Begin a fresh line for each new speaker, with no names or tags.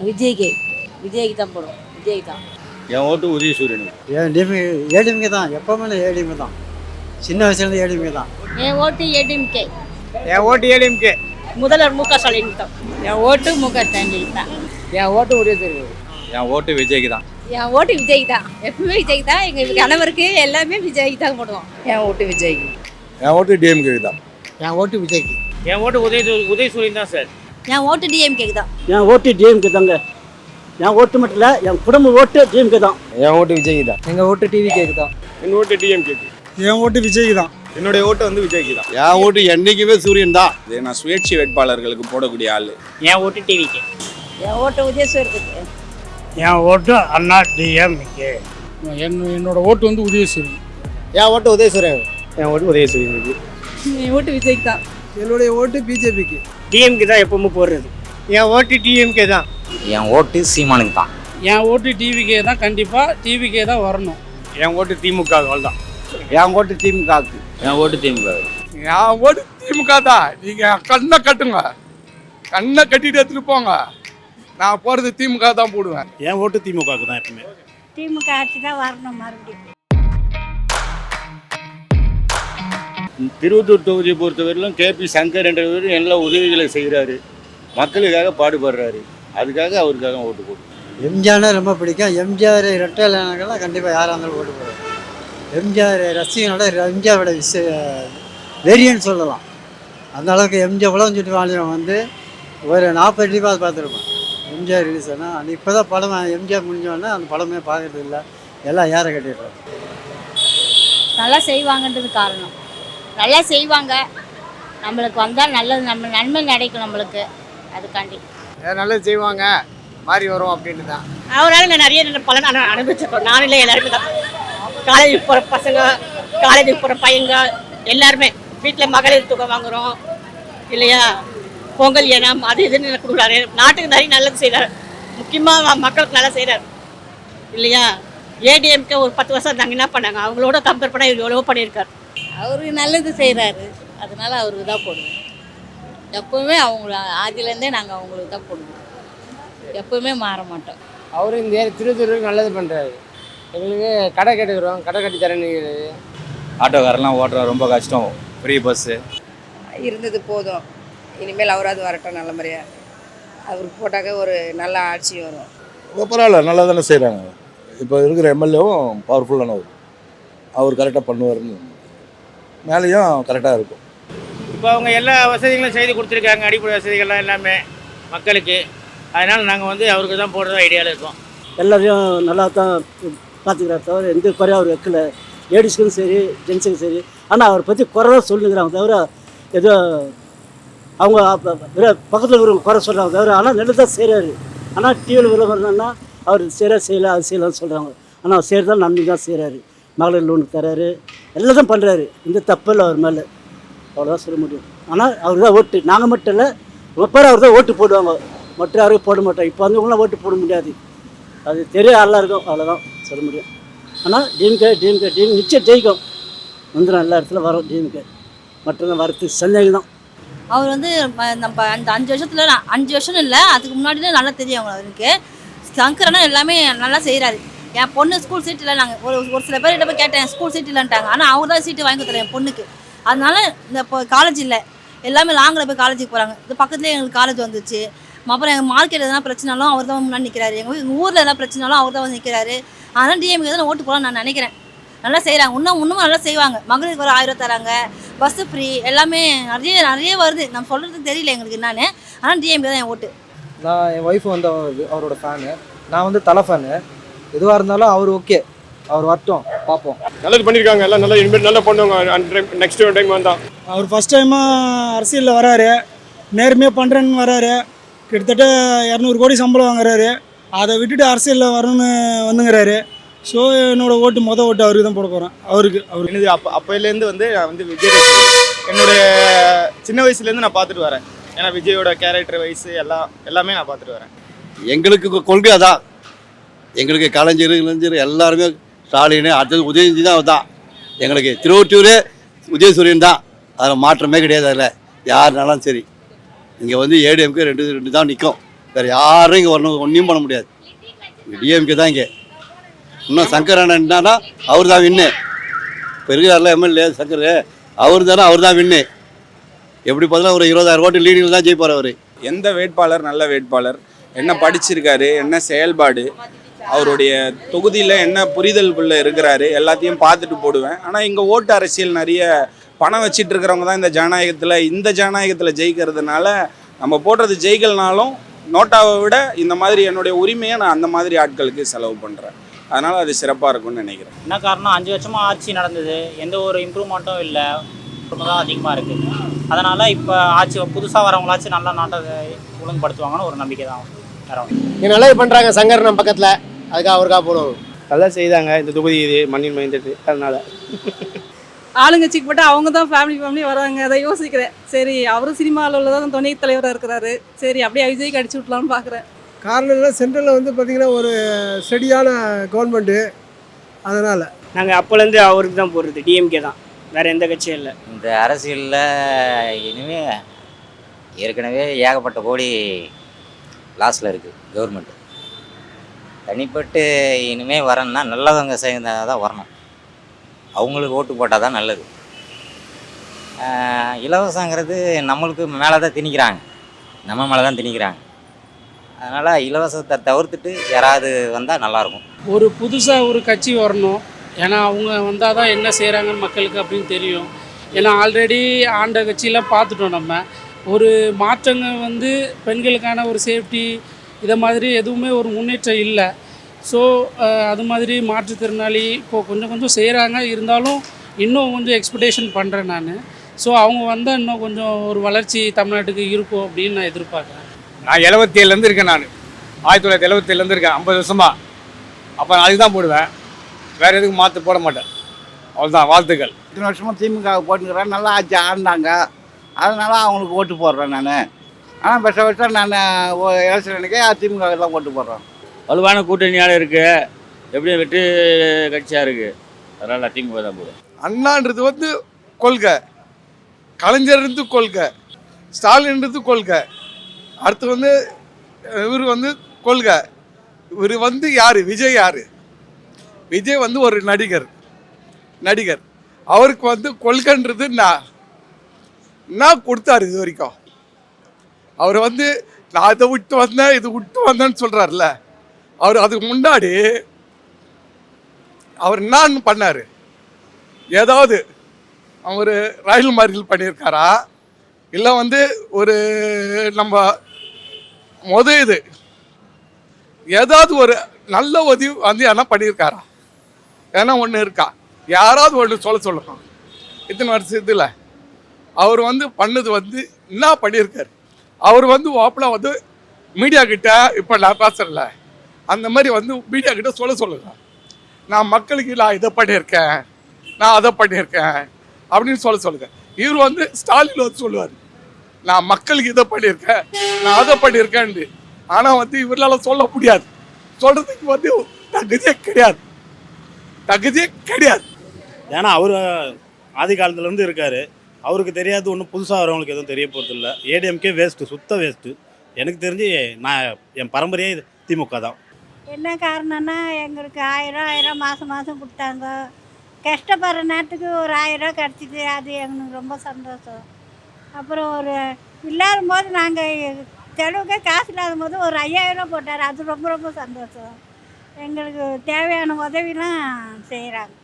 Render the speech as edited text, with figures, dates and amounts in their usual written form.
விஜய்க்கு விஜய்க்கு தான் போடும். விஜய் தான்.
என் ஓட்டு உதயசூரியனுக்கு.
ஏடிஎம்கே தான், எப்பவுமே ஏடிஎம்கே தான், சின்ன வயசுலேருந்து ஏடிஎம்கே தான்.
என் ஓட்டு ஏடிஎம்கே.
என் ஓட்டு ஏடிஎம்கே.
முதல்வர் மு க ஸ்டாலின் தான். என் ஓட்டு மு க ஸ்டாலின் தான்.
என் ஓட்டு உதயசூரியன்.
என் ஓட்டு விஜய்க்கு தான்.
என் ஓட்டு விஜய் தான். எப்பவுமே விஜய் தான். எங்கள் கணவருக்கு எல்லாமே விஜய் தான் போடுவோம். என் ஓட்டு விஜய்க்கு.
என் ஓட்டு டிஎம்கே தான்.
என் ஓட்டு விஜய்க்கு.
என் ஓட்டு உதயசூரியன் தான் சார்.
என் ஓட்டு டிஎம்கேக்கு தான்.
என் ஓட்டு டிஎம்கே தாங்க. என் ஓட்டு மட்டும் இல்லை, என் குடும்ப ஓட்டு டிஎம்கே தான்.
என் ஓட்டு விஜய்க்கு தான். எங்கள் ஓட்டு டிவிகேக்கு தான்.
என் ஓட்டு டிஎம்கேக்கு.
என் ஓட்டு விஜய்க்கு தான்.
என்னுடைய ஓட்டு வந்து விஜய்க்கு தான். என் ஓட்டு என்னைக்குமே சூரியன் தான். இது நான் சுயேட்சை வேட்பாளர்களுக்கு போடக்கூடிய ஆள்.
என் ஓட்டு டிவிக்கு.
என் ஓட்டு உதயசூரியனுக்கு.
என் ஓட்டு அண்ணா டிஎம்கே. என்னோட ஓட்டு வந்து உதயசூரியன்.
என் ஓட்டு உதயசூரியன். என் ஓட்டு உதயசூரியனுக்கு.
என் ஓட்டு விஜய்க்கு தான்.
என்னுடைய ஓட்டு பிஜேபிக்கு.
டிஎம்கே தான் எப்பவுமே போடுறது. என் ஓட்டு டிஎம்கே தான்.
என் ஓட்டு சீமானுக்கு தான்.
என் ஓட்டு டிவிகே தான். கண்டிப்பாக டிவிகே தான் வரணும்.
என் ஓட்டு திமுக தான்.
என் ஓட்டு திமுகவுக்கு.
என் ஓட்டு திமுக.
என் ஓட்டு திமுக தான். நீங்கள் கண்ணை கட்டுங்க, கண்ணை கட்டிட்டு எடுத்துட்டு போங்க. நான் போகிறது திமுக தான் போடுவேன்.
என் ஓட்டு திமுகவுக்கு தான் எப்பவுமே.
திமுக ஆட்சி தான் வரணும் மறுபடியும்.
திருவத்தூர் தொகுதியை பொறுத்தவரையிலும் கேபி சங்கர் என்றவர் எல்லா உதவிகளை செய்கிறாரு, மக்களுக்காக பாடுபடுறாரு. அதுக்காக அவருக்காக ஓட்டு போடுவோம்.
எம்ஜிஆர்னா ரொம்ப பிடிக்கும். எம்ஜிஆர் ரெட்டைலாம் கண்டிப்பாக யாராக இருந்தாலும் ஓட்டு போடுவோம். எம்ஜிஆர் ரசிகனோட எம்ஜிஆரோட வெறியன்னு சொல்லலாம். அந்த அளவுக்கு எம்ஜிஆர் உலகம் சுற்றி வாழ்ந்தவன் வந்து ஒரு 40 டிப்பாக பார்த்துருப்பேன். எம்ஜிஆர் ரிலீஸ் ஆனால் இப்போ தான் படம் எம்ஜிஆர் முடிஞ்சோடனே அந்த படமே பார்க்கறது இல்லை, எல்லாம் ஏற கட்டிடுறாங்க.
நல்லா செய்வாங்கன்றது காரணம். நல்லா செய்வாங்க, நம்மளுக்கு வந்தால் நல்லது, நம்ம நன்மை கிடைக்கும் நம்மளுக்கு. அதுக்காண்டி
நல்லது செய்வாங்க, மாறி வரும் அப்படின்னு தான்.
அவரால் நான் நிறைய பலன் அனுபவிச்சிருக்கோம். நானும் இல்லை, எல்லாருமே தான். காலேஜுக்கு போகிற பசங்க, காலேஜுக்கு போகிற பையங்க எல்லாருமே வீட்டில் மகளிர் தொகை வாங்குகிறோம் இல்லையா, பொங்கல் ஏனம் அது இதுன்னு கொடுக்குறாரு. நாட்டுக்கு நிறைய நல்லது செய்கிறார், முக்கியமாக மக்களுக்கு நல்லா செய்கிறார் இல்லையா. ஏடிஎம்கே ஒரு 10 வருஷம் இருந்தாங்க, என்ன பண்ணாங்க? அவங்களோட கம்பேர் பண்ணால் இவர் எவ்வளோ பண்ணியிருக்கார். அவருக்கு நல்லது செய்கிறாரு, அதனால அவருக்கு தான் போடுவோம். எப்போவுமே அவங்க ஆதிலேருந்தே நாங்கள் அவங்களுக்கு தான் போடுவோம், எப்போவுமே மாற மாட்டோம்.
அவரு இந்த திருத்தூருக்கு நல்லது பண்ணுறாரு. எங்களுக்கு கடை கட்டுக்கிறோம், கடை கட்டி தரேன்னு.
ஆட்டோக்காரெல்லாம் ஓட்டுற ரொம்ப கஷ்டம். ஃப்ரீ பஸ்ஸு
இருந்தது போதும், இனிமேல் அவராது வரட்டும் நல்ல முறையாக. அவருக்கு போட்டாக்க ஒரு நல்ல ஆட்சி வரும்.
பரவாயில்ல, நல்லா தானே செய்கிறாங்க. இப்போ இருக்கிற எம்எல்ஏவும் பவர்ஃபுல்லானவர், அவர் கரெக்டாக பண்ணுவார்னு மேலேயும் கரெக்டாக இருக்கும்.
இப்போ அவங்க எல்லா வசதிகளும் செய்து கொடுத்துருக்காங்க, அடிப்படை வசதிகள்லாம் எல்லாமே மக்களுக்கு. அதனால் நாங்கள் வந்து அவருக்கு தான் போடுறது ஐடியாவில் இருக்கோம்.
எல்லாரையும் நல்லா தான் பார்த்துக்கிறார், தவிர எந்த குறையும் அவர் வைக்கல. லேடிஸ்க்கும் சரி ஜென்ஸுக்கும் சரி. ஆனால் அவரை பற்றி குறை தான் சொல்லுங்கிறாங்க தவிர ஏதோ அவங்க பக்கத்தில் இருக்கிறவங்க குறை சொல்கிறாங்க தவிர, ஆனால் நல்லது தான் செய்கிறாரு. ஆனால் டிவியில் விளம்பரம்னா அவர் செய்யலை அது செய்யலாம்னு சொல்கிறாங்க. ஆனால் அவர் செய்கிறதால நன்மை தான் செய்கிறாரு. மகளிர் லோன் தராரு, எல்லாம் தான் பண்ணுறாரு. இந்த தப்பு இல்லை அவர் மேலே, அவ்வளோதான் சொல்ல முடியும். ஆனால் அவர் தான் ஓட்டு, நாங்கள் மட்டும் இல்லை, ரொம்ப பேர் அவர் தான் ஓட்டு போடுவாங்க, மற்ற யாரும் போட மாட்டோம். இப்போ வந்தவங்களாம் ஓட்டு போட முடியாது, அது தெரிய ஆளாக இருக்கும், அவ்வளோதான் சொல்ல முடியும். ஆனால் டிஎம்கே நிச்சயம் ஜெயிக்கும், வந்துடும், எல்லா இடத்துல வரும் டிஎம்கே. மற்றதான் வரத்து சந்தேகம் தான்.
அவர் வந்து நம்ம அந்த 5 வருஷத்தில் 5 வருஷம் இல்லை, அதுக்கு முன்னாடியே நல்லா தெரியும் அவருக்கு. சங்கரனா எல்லாமே நல்லா செய்கிறாரு. என் பொண்ணு ஸ்கூல் சீட் இல்லை, நாங்கள் ஒரு சில பேர்கிட்ட போய் கேட்டேன், ஸ்கூல் சீட் இல்லைன்ட்டாங்க. ஆனால் அவர் தான் சீட்டு வாங்கி கொடுத்தாரு என் பொண்ணுக்கு. அதனால இந்த இப்போ காலேஜ் இல்லை, எல்லாமே லாங்கில் போய் காலேஜுக்கு போகிறாங்க. இது பக்கத்துலேயே எங்களுக்கு காலேஜ் வந்துச்சு. அப்புறம் எங்கள் மார்க்கெட் எதனா பிரச்சனாலும் அவர் தான் முன்னாடி நிற்கிறாரு, எங்கள் ஊரில் எதனா பிரச்சனாலும் அவர் தான் வந்து நிற்கிறாரு. அதனால் டிஎம்கே தான் ஓட்டு போகலான்னு நான் நினைக்கிறேன். நல்லா செய்கிறாங்க, இன்னமும் நல்லா செய்வாங்க. மகளிருக்கு ஒரு 1000 தராங்க, பஸ்ஸு ஃப்ரீ, எல்லாமே நிறைய வருது. நம்ம சொல்கிறதுக்கு தெரியல எங்களுக்கு என்னான்னு. ஆனால் டிஎம்கே தான் என் ஓட்டு.
நான் என் ஒய்ஃபு வந்து அவரோட ஃபேனு, நான் வந்து தலை ஃபேனு. எதுவாக இருந்தாலும் அவர் ஓகே, அவர் வரட்டும், பார்ப்போம்.
நல்லது பண்ணியிருக்காங்க, எல்லாம் நல்லா இனிமேல் நல்லா பண்ணுவாங்க. நெக்ஸ்ட் டைம் வந்தான்
அவர் ஃபஸ்ட் டைமாக அரசியலில் வராரு, நேர்மையாக பண்ணுறேன்னு வராரு. கிட்டத்தட்ட 200 கோடி சம்பளம் வாங்குறாரு. அதை விட்டுட்டு அரசியலில் வரணும்னு வந்துங்கிறாரு. ஸோ என்னோடய ஓட்டு ஓட்டு அவருக்கு தான் போட போகிறேன். அவருக்கு
என்னது அப்போலேருந்து வந்து நான் வந்து விஜய் என்னுடைய சின்ன வயசுலேருந்து நான் பார்த்துட்டு வரேன். ஏன்னா விஜயோட கேரக்டர் வயசு எல்லாமே நான் பார்த்துட்டு வரேன்.
எங்களுக்கு கொள்கை அதான். எங்களுக்கு கலைஞர் எல்லாருமே ஸ்டாலின், அடுத்தது உதயநிதி தான். எங்களுக்கு திருவொற்றியூரே உதயசூரியன் தான், அதில் மாற்றமே கிடையாது. அதில் யாருனாலும் சரி, இங்கே வந்து ஏடிஎம்கே ரெண்டு தான் நிற்கும். வேறு யாரும் இங்கே வரணும் ஒன்றையும் பண்ண முடியாது. டிஎம்கே தான் இங்கே. இன்னும் சங்கர் அண்ணன் என்னன்னா அவர் தான் வின்னு. இப்போ இருக்கிறாரில்ல எம்எல்ஏ சங்கர், அவர் தான் வின்னு. எப்படி பார்த்தாலும் ஒரு 20,000 ஓட்டு லீடிங்கில் தான் ஜெயிப்பார் அவர்.
எந்த வேட்பாளர் நல்ல வேட்பாளர், என்ன படிச்சிருக்காரு, என்ன செயல்பாடு, அவருடைய தொகுதியில் என்ன புரிதலுக்குள்ளே இருக்கிறாரு எல்லாத்தையும் பார்த்துட்டு போடுவேன். ஆனால் இங்கே ஓட்டு அரசியல் நிறைய பணம் வச்சிட்டு இருக்கிறவங்க தான் இந்த ஜனநாயகத்தில் ஜெயிக்கிறதுனால நம்ம போடுறது ஜெயிக்கலனாலும் நோட்டாவை விட இந்த மாதிரி என்னுடைய உரிமையை நான் அந்த மாதிரி ஆட்களுக்கு செலவு பண்ணுறேன். அதனால் அது சிறப்பாக இருக்கும்னு நினைக்கிறேன்.
என்ன காரணம், 5 வருஷமாக ஆட்சி நடந்தது, எந்த ஒரு இம்ப்ரூவ்மெண்ட்டும் இல்லை, தான் அதிகமாக இருக்குது. அதனால் இப்போ ஆட்சி புதுசாக வரவங்களாச்சும் நல்லா நாட்டை ஒழுங்குபடுத்துவாங்கன்னு ஒரு நம்பிக்கை தான். வேறு
நல்லா பண்ணுறாங்க சங்கர் நம்ம பக்கத்தில், அதுக்காக அவருக்காக போடுவோம்.
நல்லா செய்தாங்க இந்த தொகுதி, இது மண்ணின் மைந்தது. அதனால்
ஆளுங்கட்சிக்கு போட்டு அவங்க தான் ஃபேமிலி வராங்க, அதை யோசிக்கிறேன். சரி, அவரும் சினிமாவில் தான் துணை தலைவராக இருக்கிறாரு, சரி அப்படியே விஜய்க்கு அடிச்சு விட்லான்னு பார்க்குறேன்.
காரணம் இல்லை, சென்ட்ரலில் வந்து பார்த்திங்கன்னா ஒரு ஸ்டெடியான கவர்மெண்ட்டு, அதனால்
நாங்கள் அப்போலேருந்து அவருக்கு தான் போடுறது, டிஎம்கே தான், வேறு எந்த கட்சியும் இல்லை.
இந்த அரசியலில் ஏற்கனவே ஏகப்பட்ட கோடி லாஸில் இருக்குது கவர்மெண்ட்டு. தனிப்பட்டு இனிமேல் வரணும்னா நல்லவங்க சேர்ந்தால் தான் வரணும், அவங்களுக்கு ஓட்டு போட்டால் தான் நல்லது. இலவசங்கிறது நம்மளுக்கு மேலே தான் திணிக்கிறாங்க, நம்ம மேலே தான் திணிக்கிறாங்க. அதனால் இலவசத்தை தவிர்த்துட்டு யாராவது வந்தால் நல்லாயிருக்கும்.
ஒரு புதுசாக ஒரு கட்சி வரணும், ஏன்னா அவங்க வந்தால் தான் என்ன செய்கிறாங்கன்னு மக்களுக்கு அப்படின்னு தெரியும். ஏன்னா ஆல்ரெடி ஆண்ட கட்சியெலாம் பார்த்துட்டோம் நம்ம. ஒரு மாற்றங்கள் வந்து பெண்களுக்கான ஒரு சேஃப்டி இதை மாதிரி எதுவுமே ஒரு முன்னேற்றம் இல்லை. ஸோ அது மாதிரி மாற்றுத்திறனாளி இப்போது கொஞ்சம் செய்கிறாங்க, இருந்தாலும் இன்னும் கொஞ்சம் எக்ஸ்பெக்டேஷன் பண்ணுறேன் நான். ஸோ அவங்க வந்தால் இன்னும் கொஞ்சம் ஒரு வளர்ச்சி தமிழ்நாட்டுக்கு இருக்கும் அப்படின்னு நான் எதிர்பார்க்குறேன்.
நான் 77லேருந்து இருக்கேன். நான் 1977லேருந்து இருக்கேன், 50 வருஷமாக. அப்போ நான் அதுக்கு தான் போடுவேன், வேறு எதுக்கும் மாற்ற போட மாட்டேன். அவ்வளோதான், வாழ்த்துக்கள்.
இத்தனை வருஷமாக திமுக போட்டுக்கிறேன், நல்லா ஆட்சி ஆடினாங்க, அதனால அவங்களுக்கு ஓட்டு போடுறேன் நான். ஆனால் வருஷம் நான் எலெக்ஷனுக்கே திமுக தான் ஓட்டு போடுறேன்.
வலுவான கூட்டணியாக இருக்குது, எப்படியும் வெற்றி கட்சியாக இருக்குது, அதனால் திமுக தான் போடுவேன்.
அண்ணான்றது வந்து கொள்கை, கலைஞர்ன்றது கொள்கை, ஸ்டாலின்றது கொள்கை, அடுத்து வந்து இவர் வந்து கொள்கை. இவர் வந்து யார், விஜய் யார்? விஜய் வந்து ஒரு நடிகர். அவருக்கு வந்து கொள்கைன்றது நான் கொடுத்தாரு இது வரைக்கும். அவர் வந்து நான் அதை விட்டு வந்தேன் இது விட்டு வந்தேன்னு சொல்கிறார்ல, அவர் அதுக்கு முன்னாடி அவர் என்ன பண்ணார்? ஏதாவது அவர் ரயில் மறியல் பண்ணியிருக்காரா, இல்லை வந்து ஒரு நம்ம இது ஏதாவது ஒரு நல்ல உதவி வந்து என்ன பண்ணியிருக்காரா? ஏன்னா ஒன்று இருக்கா, யாராவது ஒன்று சொல்லணும். இத்தனை வருஷத்தில் அவர் வந்து பண்ணது வந்து என்ன பண்ணியிருக்காரு? அவர் வந்து ஓப்பனாக வந்து மீடியா கிட்ட, இப்போ நான் பேசுகிறேன்ல, அந்த மாதிரி வந்து மீடியா கிட்ட சொல்லுங்க, நான் மக்களுக்கு நான் இதை பண்ணியிருக்கேன், நான் அதை பண்ணியிருக்கேன் அப்படின்னு சொல்லுங்க. இவர் வந்து ஸ்டாலின் வந்து சொல்லுவார், நான் மக்களுக்கு இதை பண்ணியிருக்கேன், நான் அதை பண்ணியிருக்கேன்னு. ஆனால் வந்து இவரால் சொல்ல முடியாது, சொல்கிறதுக்கு வந்து தகுதியே கிடையாது.
ஏன்னா அவர் ஆதி காலத்துலேருந்து இருக்கார், அவருக்கு தெரியாது ஒன்றும் புதுசாக வரவங்களுக்கு எதுவும் தெரிய போகிறது இல்லை. ஏடிஎம்கே வேஸ்ட்டு, சுத்த வேஸ்ட்டு. எனக்கு தெரிஞ்சு நான் என் பரம்பரையே திமுக தான்.
என்ன காரணம்னா, எங்களுக்கு 1000 மாதம் கொடுத்தாங்க. கஷ்டப்படுற நேரத்துக்கு ஒரு 1000 கிடச்சிது, அது எங்களுக்கு ரொம்ப சந்தோஷம். அப்புறம் ஒரு இல்லாத போது நாங்கள் செலவுக்கே காசு இல்லாத போது ஒரு 5000 போட்டார், அது ரொம்ப சந்தோஷம். எங்களுக்கு தேவையான உதவிலாம் செய்கிறாங்க.